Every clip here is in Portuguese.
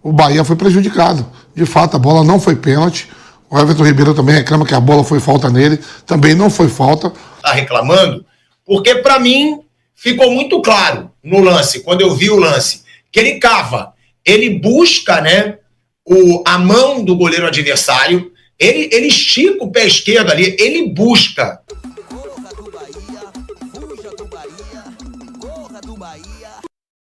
O Bahia foi prejudicado. De fato, a bola não foi pênalti. O Everton Ribeiro também reclama que a bola foi falta nele. Também não foi falta. Tá reclamando, porque para mim ficou muito claro no lance, quando eu vi o lance, que ele cava, ele busca, né, a mão do goleiro adversário, ele estica o pé esquerdo ali, ele busca.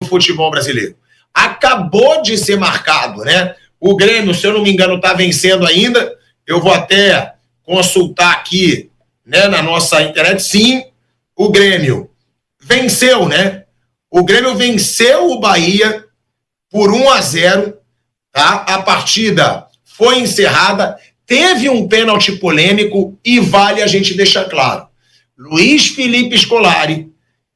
O futebol brasileiro acabou de ser marcado, né? O Grêmio, se eu não me engano, está vencendo ainda. Eu vou até consultar aqui, né, na nossa internet. Sim, o Grêmio venceu, né? O Grêmio venceu o Bahia por 1-0, tá? A partida foi encerrada, teve um pênalti polêmico e vale a gente deixar claro. Luiz Felipe Scolari,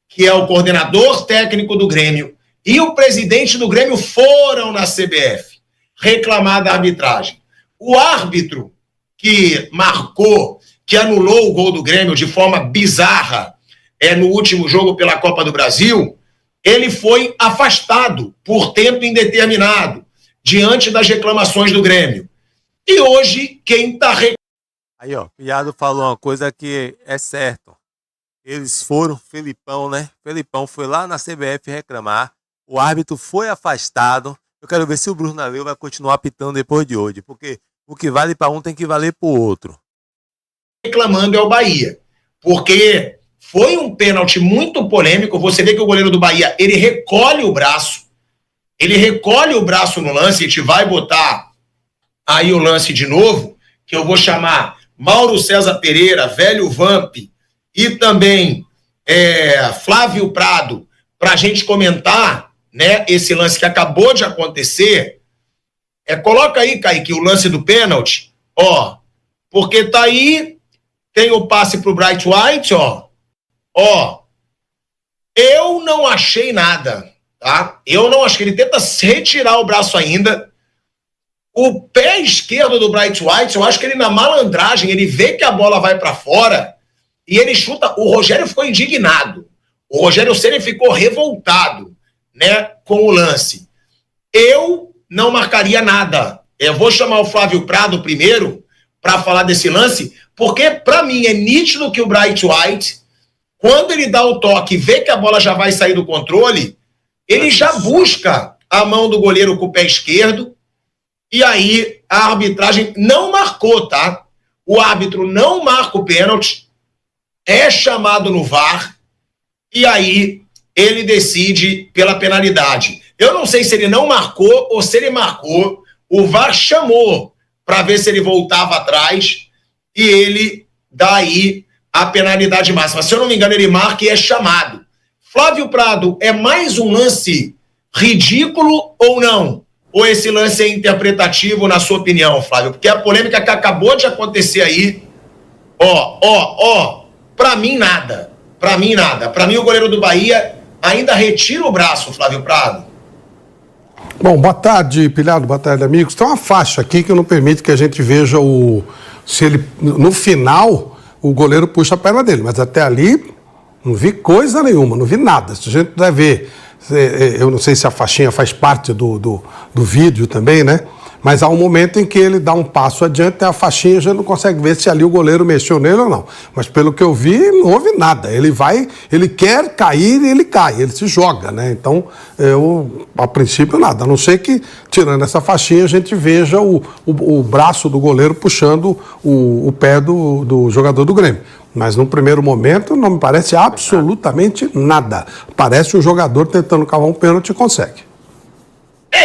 que é o coordenador técnico do Grêmio, e o presidente do Grêmio foram na CBF reclamar da arbitragem. O árbitro que marcou, que anulou o gol do Grêmio de forma bizarra no último jogo pela Copa do Brasil, ele foi afastado por tempo indeterminado diante das reclamações do Grêmio. E hoje, quem está... Aí, ó, Piado falou uma coisa que é certo. Eles foram, Felipão, né? Felipão foi lá na CBF reclamar. O árbitro foi afastado. Eu quero ver se o Bruno Aleu vai continuar apitando depois de hoje, porque o que vale para um tem que valer para o outro. Reclamando é o Bahia, porque foi um pênalti muito polêmico. Você vê que o goleiro do Bahia, ele recolhe o braço no lance. A gente vai botar aí o lance de novo, que eu vou chamar Mauro César Pereira, velho Vamp, e também Flávio Prado, para a gente comentar, né, esse lance que acabou de acontecer. Coloca aí, Kaique, o lance do pênalti, ó, porque tá aí, tem o passe pro Bright White, ó, eu não achei nada, tá? Eu não achei, ele tenta retirar o braço ainda. O pé esquerdo do Bright White, eu acho que ele na malandragem, ele vê que a bola vai para fora e ele chuta. O Rogério ficou indignado. O Rogério Ceni ficou revoltado, né, com o lance. Eu não marcaria nada. Eu vou chamar o Flávio Prado primeiro para falar desse lance, porque para mim é nítido que o Bright White, quando ele dá o toque e vê que a bola já vai sair do controle, ele já busca a mão do goleiro com o pé esquerdo. E aí a arbitragem não marcou, tá? O árbitro não marca o pênalti, é chamado no VAR, e aí ele decide pela penalidade. Eu não sei se ele não marcou ou se ele marcou. O VAR chamou para ver se ele voltava atrás e ele dá aí a penalidade máxima. Se eu não me engano, ele marca e é chamado. Flávio Prado, é mais um lance ridículo ou não? Ou esse lance é interpretativo, na sua opinião, Flávio? Porque a polêmica que acabou de acontecer aí, pra mim nada. Pra mim o goleiro do Bahia ainda retira o braço, Flávio Prado. Bom, boa tarde, Pilhado, boa tarde, amigos. Tem uma faixa aqui que não permite que a gente veja se ele, no final, o goleiro puxa a perna dele, mas até ali não vi coisa nenhuma, não vi nada. Se a gente deve ver, eu não sei se a faixinha faz parte do vídeo também, né? Mas há um momento em que ele dá um passo adiante, tem a faixinha, a gente não consegue ver se ali o goleiro mexeu nele ou não. Mas pelo que eu vi, não houve nada. Ele quer cair e ele cai, ele se joga, né? Então, a princípio, nada. A não ser que, tirando essa faixinha, a gente veja o braço do goleiro puxando o pé do jogador do Grêmio. Mas no primeiro momento não me parece absolutamente nada. Parece um jogador tentando cavar um pênalti e consegue.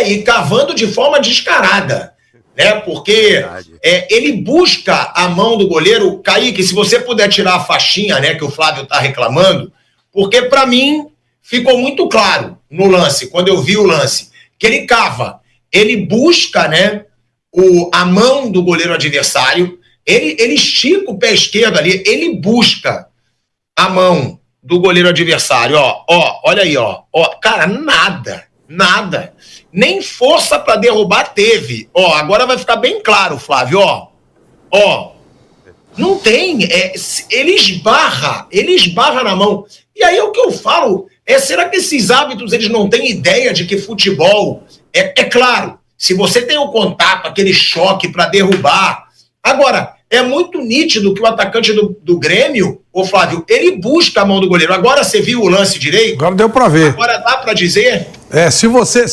E cavando de forma descarada, né? Porque ele busca a mão do goleiro. Kaique, se você puder tirar a faixinha, né, que o Flávio está reclamando, porque para mim ficou muito claro no lance, quando eu vi o lance, que ele cava, ele busca, né, a mão do goleiro adversário, ele estica o pé esquerdo ali, ele busca a mão do goleiro adversário, olha aí, cara, nada, nem força para derrubar teve, agora vai ficar bem claro, Flávio, não tem, ele esbarra na mão, e aí o que eu falo, será que esses árbitros, eles não têm ideia de que futebol, é claro, Se você tem o contato, aquele choque para derrubar. Agora, é muito nítido que o atacante do Grêmio, ô Flávio, ele busca a mão do goleiro. Agora você viu o lance direito? Agora deu pra ver. Agora dá pra dizer? Se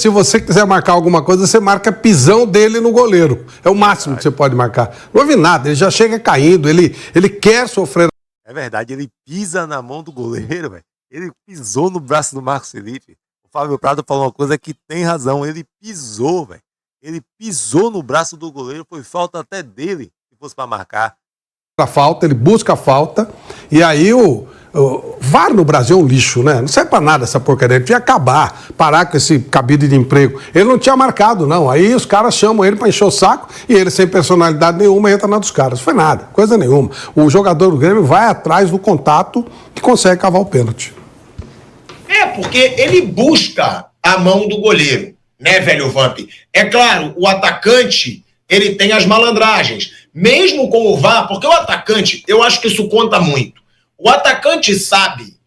você quiser marcar alguma coisa, você marca pisão dele no goleiro. É o máximo que você pode marcar. Não houve nada, ele já chega caindo, ele quer sofrer. É verdade, ele pisa na mão do goleiro, velho. Ele pisou no braço do Marcos Felipe. O Fábio Prado falou uma coisa que tem razão. Ele pisou, velho. Ele pisou no braço do goleiro, foi falta até dele, se fosse pra marcar. A falta, ele busca a falta, e aí o VAR no Brasil é um lixo, né? Não serve pra nada essa porcaria. Ele tinha que acabar, parar com esse cabide de emprego. Ele não tinha marcado, não. Aí os caras chamam ele pra encher o saco e ele, sem personalidade nenhuma, entra na dos caras. Não foi nada, coisa nenhuma. O jogador do Grêmio vai atrás do contato que consegue cavar o pênalti. Porque ele busca a mão do goleiro, né, velho Vamp? É claro, o atacante, ele tem as malandragens. Mesmo com o VAR, porque o atacante, eu acho que isso conta muito. O atacante sabe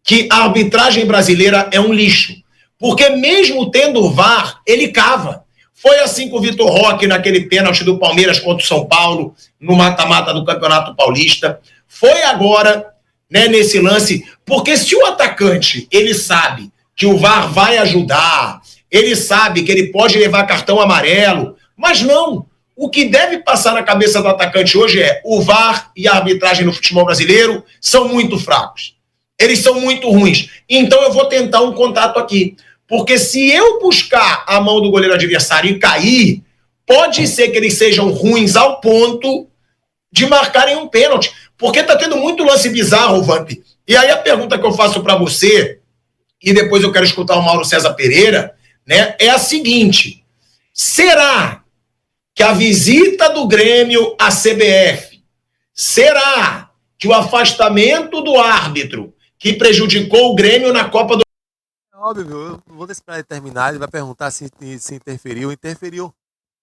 que a arbitragem brasileira é um lixo. Porque mesmo tendo o VAR, ele cava. Foi assim com o Vitor Roque naquele pênalti do Palmeiras contra o São Paulo, no mata-mata do Campeonato Paulista. Foi agora, né, nesse lance, porque se o atacante, ele sabe que o VAR vai ajudar, ele sabe que ele pode levar cartão amarelo, mas não. O que deve passar na cabeça do atacante hoje é o VAR e a arbitragem no futebol brasileiro são muito fracos. Eles são muito ruins. Então eu vou tentar um contato aqui. Porque se eu buscar a mão do goleiro adversário e cair, pode ser que eles sejam ruins ao ponto de marcarem um pênalti. Porque tá tendo muito lance bizarro, Vamp. E aí a pergunta que eu faço para você, e depois eu quero escutar o Mauro César Pereira, né, é a seguinte: será que a visita do Grêmio à CBF, será que o afastamento do árbitro que prejudicou o Grêmio na Copa do... Óbvio, eu não vou esperar ele terminar, ele vai perguntar se interferiu. Interferiu.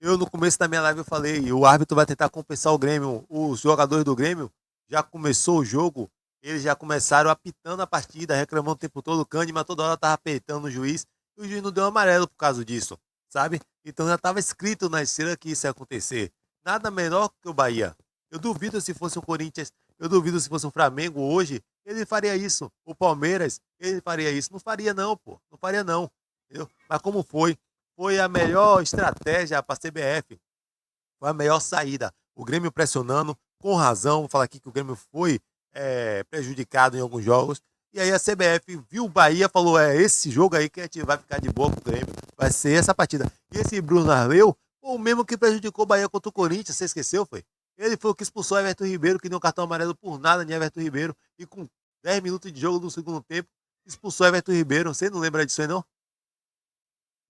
Eu, no começo da minha live, eu falei, o árbitro vai tentar compensar o Grêmio. Os jogadores do Grêmio já começou o jogo, eles já começaram apitando a partida, reclamando o tempo todo, o Cândido toda hora tava apertando o juiz, e o juiz não deu amarelo por causa disso, sabe? Então já estava escrito na estrela que isso ia acontecer. Nada menor que o Bahia. Eu duvido se fosse o Corinthians, eu duvido se fosse o Flamengo hoje, ele faria isso. O Palmeiras, ele faria isso. Não faria não, pô. Não faria não. Entendeu? Mas como foi? Foi a melhor estratégia para a CBF. Foi a melhor saída. O Grêmio pressionando, com razão. Vou falar aqui que o Grêmio foi prejudicado em alguns jogos. E aí a CBF viu o Bahia, falou, esse jogo aí que a gente vai ficar de boa com o Grêmio. Vai ser essa partida. E esse Bruno Arleu foi o mesmo que prejudicou o Bahia contra o Corinthians. Você esqueceu, foi? Ele foi o que expulsou o Everton Ribeiro, que deu um cartão amarelo por nada de Everton Ribeiro. E com 10 minutos de jogo no segundo tempo, expulsou o Everton Ribeiro. Você não lembra disso aí, não?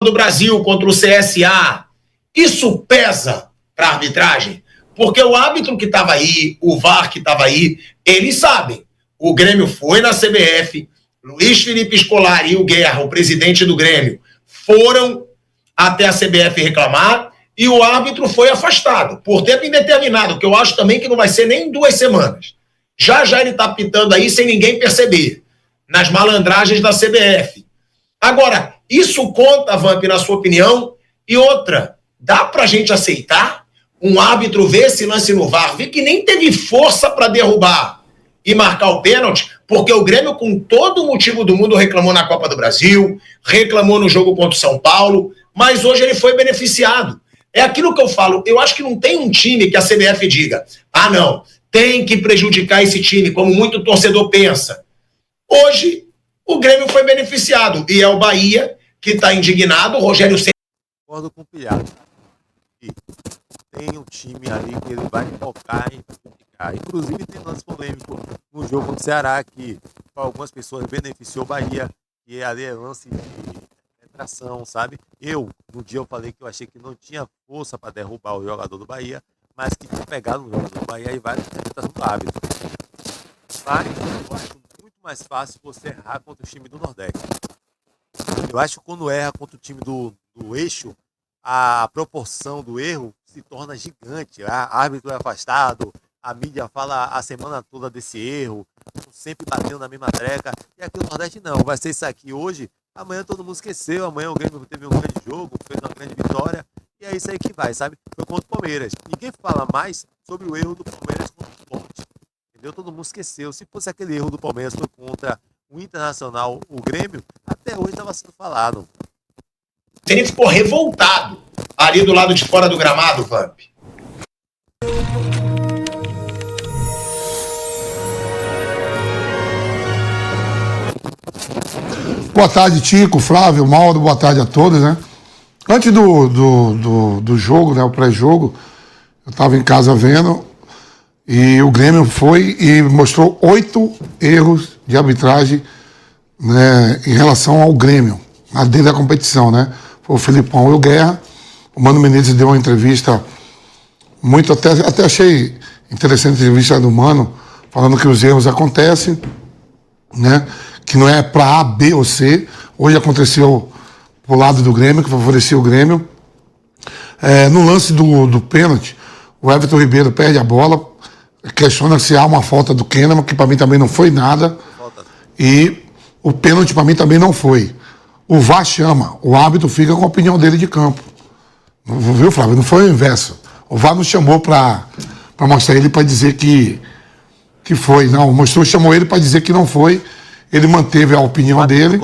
Do Brasil contra o CSA, isso pesa para a arbitragem? Porque o árbitro que estava aí, o VAR que estava aí, eles sabem. O Grêmio foi na CBF, Luiz Felipe Scolari e o Guerra, o presidente do Grêmio, foram até a CBF reclamar e o árbitro foi afastado por tempo indeterminado, que eu acho também que não vai ser nem 2 semanas. Já ele está pitando aí sem ninguém perceber, nas malandragens da CBF. Agora, isso conta, Vamp, na sua opinião? E outra, dá pra gente aceitar um árbitro ver esse lance no VAR, ver que nem teve força para derrubar e marcar o pênalti, porque o Grêmio, com todo o motivo do mundo, reclamou na Copa do Brasil, reclamou no jogo contra o São Paulo, mas hoje ele foi beneficiado. É aquilo que eu falo, eu acho que não tem um time que a CBF diga, não, tem que prejudicar esse time, como muito torcedor pensa. Hoje, o Grêmio foi beneficiado, e é o Bahia que está indignado, o Rogério Ceni... Concordo com o Pilhado. Tem um time ali que ele vai focar em prejudicar. Inclusive tem lance polêmico no jogo contra o Ceará, que para algumas pessoas beneficiou o Bahia, e ali é lance de retração, sabe? No dia eu falei que eu achei que não tinha força para derrubar o jogador do Bahia, mas que tinha pegado no jogador do Bahia e várias interpretações do árbitro. Mas eu acho muito mais fácil você errar contra o time do Nordeste. Eu acho que quando erra contra o time do eixo, a proporção do erro se torna gigante. O árbitro é afastado, a mídia fala a semana toda desse erro, sempre batendo na mesma treca. E aqui no Nordeste não, vai ser isso aqui hoje, amanhã todo mundo esqueceu, amanhã o Grêmio teve um grande jogo, fez uma grande vitória, E é isso aí que vai, sabe? Foi contra o Palmeiras. Ninguém fala mais sobre o erro do Palmeiras contra o Sport. Entendeu? Todo mundo esqueceu. Se fosse aquele erro do Palmeiras foi contra o Internacional, o Grêmio, até hoje estava sendo falado. Ele ficou revoltado ali do lado de fora do gramado, Vamp. Boa tarde, Tico, Flávio, Mauro, boa tarde a todos, né? Antes do jogo, né, o pré-jogo, eu estava em casa vendo e o Grêmio foi e mostrou 8 erros de arbitragem, né, em relação ao Grêmio, dentro da competição, né? Foi o Felipão e o Guerra. O Mano Menezes deu uma entrevista muito, até achei interessante a entrevista do Mano, falando que os erros acontecem, né? Que não é para A, B ou C. Hoje aconteceu pro lado do Grêmio, que favoreceu o Grêmio. No lance do pênalti, o Everton Ribeiro perde a bola, questiona se há uma falta do Kahneman, que para mim também não foi nada. E o pênalti para mim também não foi. O VAR chama, o árbitro fica com a opinião dele de campo. Viu, Flávio? Não foi o inverso. O VAR não chamou para mostrar ele para dizer que foi. Não, chamou ele para dizer que não foi. Ele manteve a opinião dele.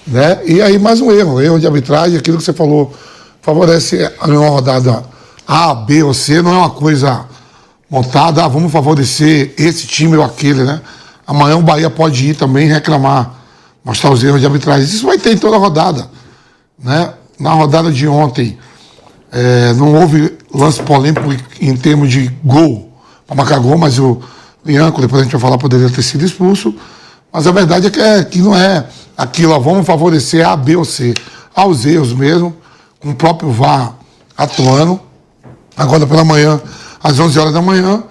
Né? E aí mais um erro de arbitragem, aquilo que você falou, favorece uma rodada A, B ou C, não é uma coisa montada, vamos favorecer esse time ou aquele, né? Amanhã o Bahia pode ir também reclamar, mostrar os erros de arbitragem. Isso vai ter em toda a rodada, né? Na rodada de ontem, não houve lance polêmico em termos de gol, para marcar gol, mas o Lianco, depois a gente vai falar, poderia ter sido expulso. Mas a verdade é que não é aquilo, vamos favorecer A, B ou C. Há os erros mesmo, com o próprio VAR atuando. Agora pela manhã, às 11 horas da manhã,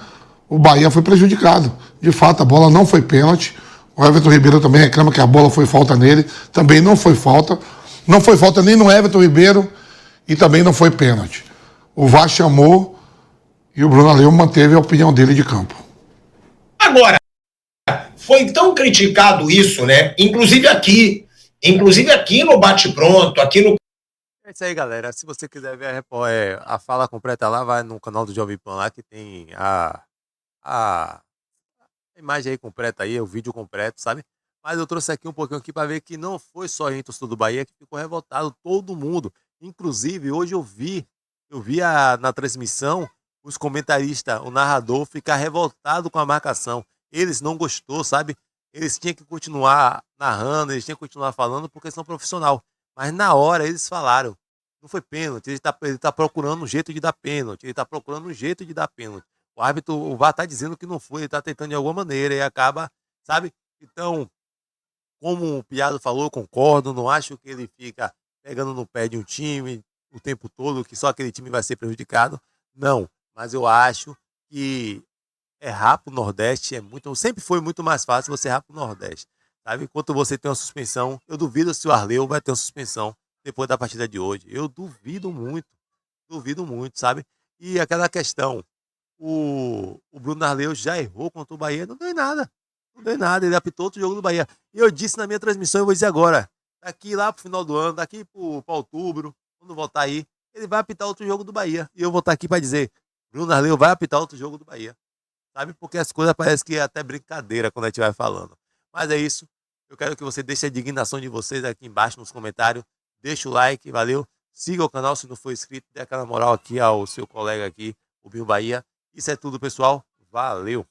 o Bahia foi prejudicado. De fato, a bola não foi pênalti. O Everton Ribeiro também reclama que a bola foi falta nele. Também não foi falta. Não foi falta nem no Everton Ribeiro e também não foi pênalti. O VAR chamou e o Bruno Aleu manteve a opinião dele de campo. Agora, foi tão criticado isso, né? Inclusive aqui no Bate-Pronto, aqui no... É isso aí, galera. Se você quiser ver a fala completa lá, vai no canal do Jovem Pan lá, que tem a imagem aí completa aí, o vídeo completo, sabe? Mas eu trouxe aqui um pouquinho aqui para ver que não foi só a gente, torcedor do Bahia, que ficou revoltado, todo mundo. Inclusive, hoje eu vi na transmissão os comentaristas, o narrador, ficar revoltado com a marcação. Eles não gostou, sabe? Eles tinham que continuar narrando, eles tinham que continuar falando porque são profissional. Mas na hora eles falaram, não foi pênalti, ele tá procurando um jeito de dar pênalti, O árbitro, o VAR tá dizendo que não foi, ele tá tentando de alguma maneira e acaba, sabe? Então, como o Piado falou, eu concordo, não acho que ele fica pegando no pé de um time o tempo todo, que só aquele time vai ser prejudicado. Não, mas eu acho que errar pro Nordeste sempre foi muito mais fácil você errar pro Nordeste, sabe? Enquanto você tem uma suspensão, eu duvido se o Arleu vai ter uma suspensão depois da partida de hoje. Eu duvido muito, sabe? E aquela questão, o Bruno Arleu já errou contra o Bahia, não deu em nada, ele apitou outro jogo do Bahia. E eu disse na minha transmissão, eu vou dizer agora, daqui lá pro final do ano, daqui pra outubro, quando voltar aí, ele vai apitar outro jogo do Bahia. E eu vou estar aqui para dizer, Bruno Arleu vai apitar outro jogo do Bahia. Sabe? Porque as coisas parecem que é até brincadeira quando a gente vai falando. Mas é isso. Eu quero que você deixe a indignação de vocês aqui embaixo nos comentários. Deixa o like, valeu. Siga o canal se não for inscrito. Dê aquela moral aqui ao seu colega aqui, o Binho Bahia. Isso é tudo, pessoal. Valeu.